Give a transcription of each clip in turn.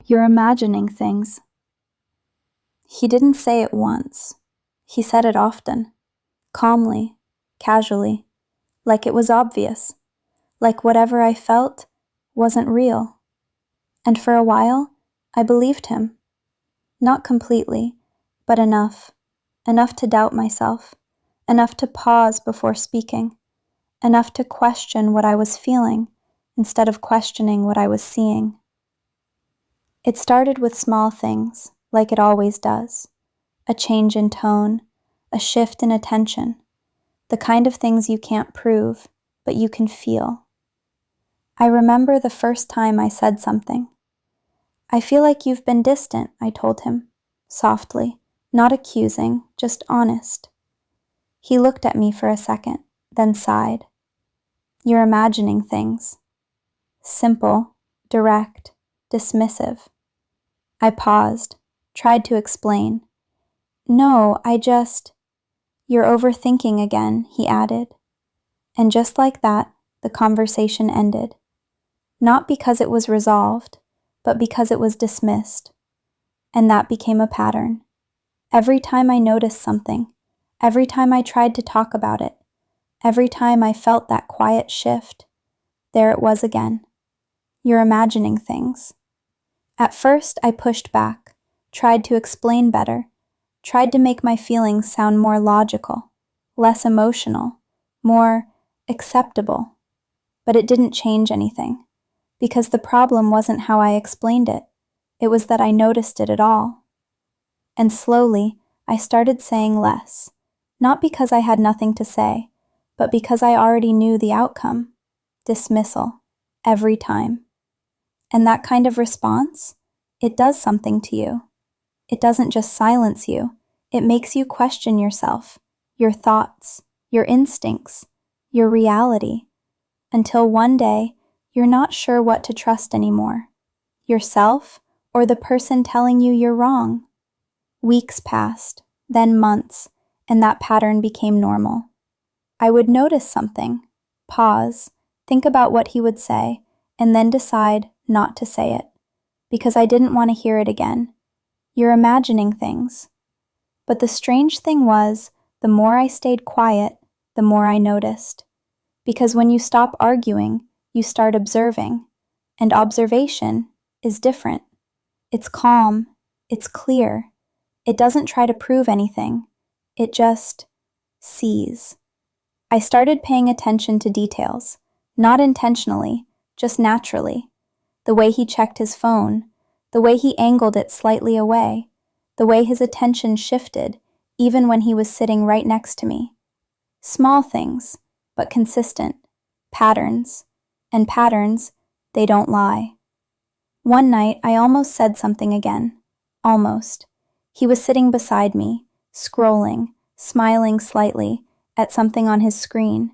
You're imagining things. He didn't say it once. He said it often, calmly, casually, like it was obvious, like whatever I felt wasn't real. And for a while, I believed him. Not completely, but enough to doubt myself, enough to pause before speaking, enough to question what I was feeling instead of questioning what I was seeing. It started with small things, like it always does. A change in tone, a shift in attention, the kind of things you can't prove, but you can feel. I remember the first time I said something. "I feel like you've been distant," I told him, softly, not accusing, just honest. He looked at me for a second, then sighed. "You're imagining things." Simple, direct, dismissive. I paused, tried to explain. "No, You're overthinking again," he added. And just like that, the conversation ended. Not because it was resolved, but because it was dismissed. And that became a pattern. Every time I noticed something, every time I tried to talk about it, every time I felt that quiet shift, there it was again. You're imagining things. At first, I pushed back, tried to explain better, tried to make my feelings sound more logical, less emotional, more acceptable. But it didn't change anything, because the problem wasn't how I explained it. It was that I noticed it at all. And slowly, I started saying less, not because I had nothing to say, but because I already knew the outcome. Dismissal, every time. And that kind of response, it does something to you. It doesn't just silence you, it makes you question yourself, your thoughts, your instincts, your reality, until one day you're not sure what to trust anymore, yourself or the person telling you you're wrong. Weeks passed, then months, and that pattern became normal. I would notice something, pause, think about what he would say, and then decide not to say it, because I didn't want to hear it again. You're imagining things. But the strange thing was, the more I stayed quiet, the more I noticed. Because when you stop arguing, you start observing, and observation is different. It's calm, it's clear. It doesn't try to prove anything. It just sees. I started paying attention to details, not intentionally, just naturally. The way he checked his phone, the way he angled it slightly away, the way his attention shifted, even when he was sitting right next to me. Small things, but consistent. Patterns. And patterns, they don't lie. One night, I almost said something again. Almost. He was sitting beside me, scrolling, smiling slightly, at something on his screen.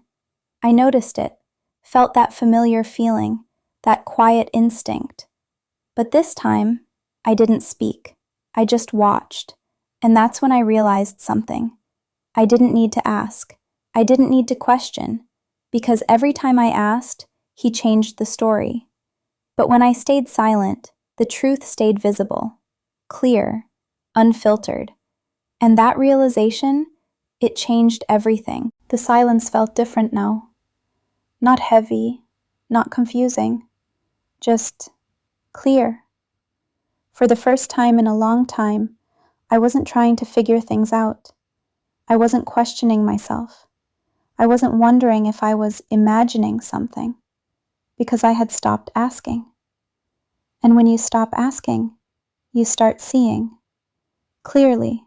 I noticed it, felt that familiar feeling, that quiet instinct. But this time, I didn't speak. I just watched. And that's when I realized something. I didn't need to ask. I didn't need to question. Because every time I asked, he changed the story. But when I stayed silent, the truth stayed visible, clear, unfiltered. And that realization, it changed everything. The silence felt different now. Not heavy, not confusing, just clear. For the first time in a long time, I wasn't trying to figure things out. I wasn't questioning myself. I wasn't wondering if I was imagining something, because I had stopped asking. And when you stop asking, you start seeing, clearly,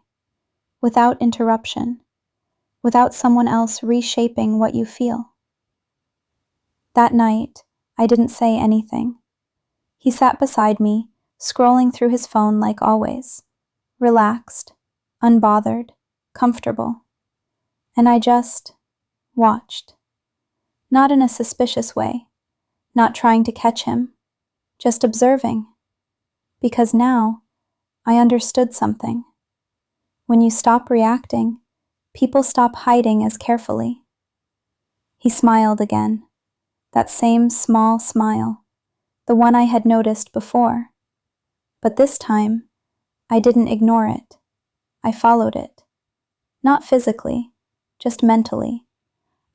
without interruption, without someone else reshaping what you feel. That night, I didn't say anything. He sat beside me, scrolling through his phone like always, relaxed, unbothered, comfortable. And I just watched. Not in a suspicious way, not trying to catch him, just observing. Because now, I understood something. When you stop reacting, people stop hiding as carefully. He smiled again, that same small smile, the one I had noticed before. But this time, I didn't ignore it. I followed it. Not physically, just mentally.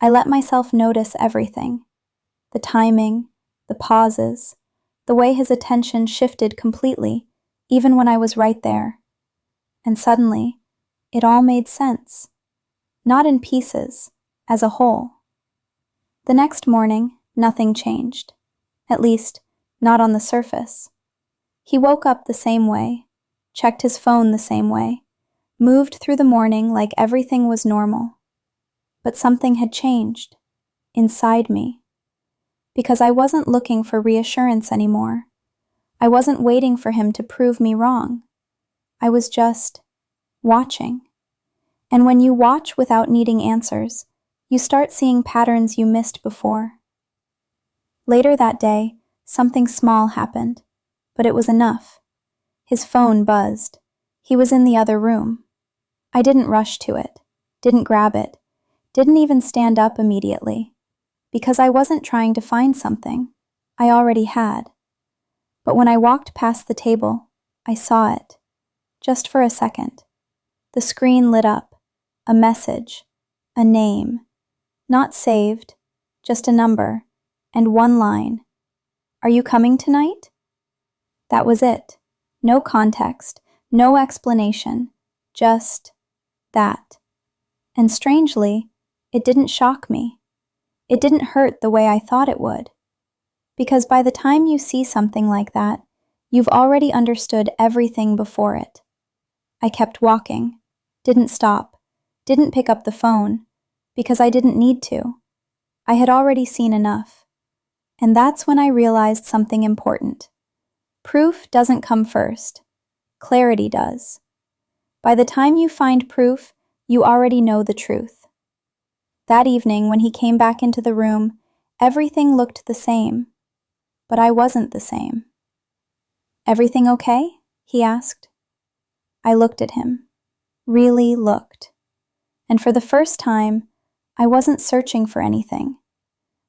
I let myself notice everything. The timing, the pauses, the way his attention shifted completely, even when I was right there. And suddenly, it all made sense. Not in pieces, as a whole. The next morning, nothing changed. At least, not on the surface. He woke up the same way, checked his phone the same way, moved through the morning like everything was normal. But something had changed, inside me. Because I wasn't looking for reassurance anymore. I wasn't waiting for him to prove me wrong. I was just watching. And when you watch without needing answers, you start seeing patterns you missed before. Later that day, something small happened, but it was enough. His phone buzzed. He was in the other room. I didn't rush to it, didn't grab it, didn't even stand up immediately, because I wasn't trying to find something. I already had. But when I walked past the table, I saw it, just for a second. The screen lit up, a message, a name, not saved, just a number, and one line. "Are you coming tonight?" That was it. No context, no explanation, just that. And strangely, it didn't shock me. It didn't hurt the way I thought it would. Because by the time you see something like that, you've already understood everything before it. I kept walking, didn't stop, didn't pick up the phone, because I didn't need to. I had already seen enough. And that's when I realized something important. Proof doesn't come first. Clarity does. By the time you find proof, you already know the truth. That evening, when he came back into the room, everything looked the same. But I wasn't the same. "Everything okay?" he asked. I looked at him. Really looked. And for the first time, I wasn't searching for anything.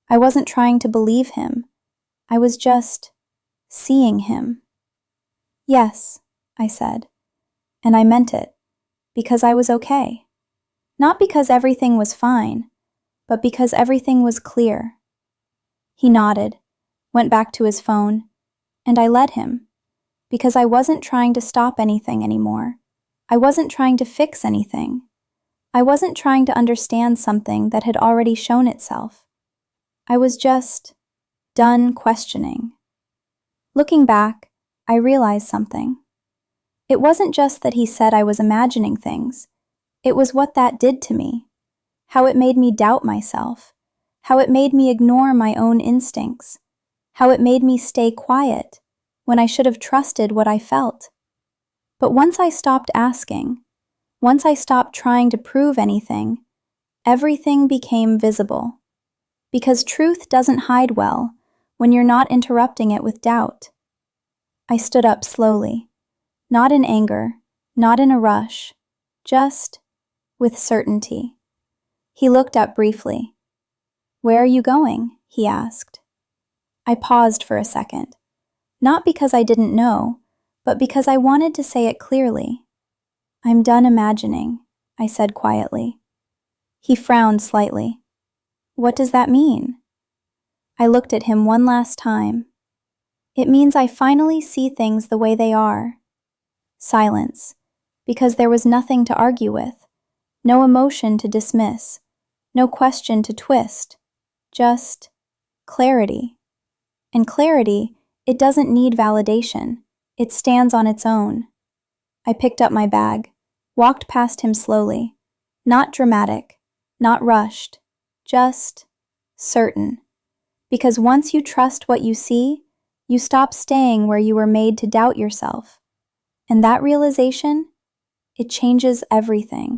I wasn't trying to believe him. I was just seeing him. "Yes," I said. And I meant it, because I was okay. Not because everything was fine, but because everything was clear. He nodded, went back to his phone, and I let him, because I wasn't trying to stop anything anymore. I wasn't trying to fix anything. I wasn't trying to understand something that had already shown itself. I was just done questioning. Looking back, I realized something. It wasn't just that he said I was imagining things. It was what that did to me. How it made me doubt myself. How it made me ignore my own instincts. How it made me stay quiet when I should have trusted what I felt. But once I stopped asking, once I stopped trying to prove anything, everything became visible. Because truth doesn't hide well when you're not interrupting it with doubt. I stood up slowly, not in anger, not in a rush, just with certainty. He looked up briefly. "Where are you going?" he asked. I paused for a second, not because I didn't know, but because I wanted to say it clearly. "I'm done imagining," I said quietly. He frowned slightly. "What does that mean?" I looked at him one last time. "It means I finally see things the way they are." Silence, because there was nothing to argue with, no emotion to dismiss, no question to twist, just clarity. And clarity, it doesn't need validation. It stands on its own. I picked up my bag, walked past him slowly, not dramatic, not rushed, just certain. Because once you trust what you see, you stop staying where you were made to doubt yourself. And that realization, it changes everything.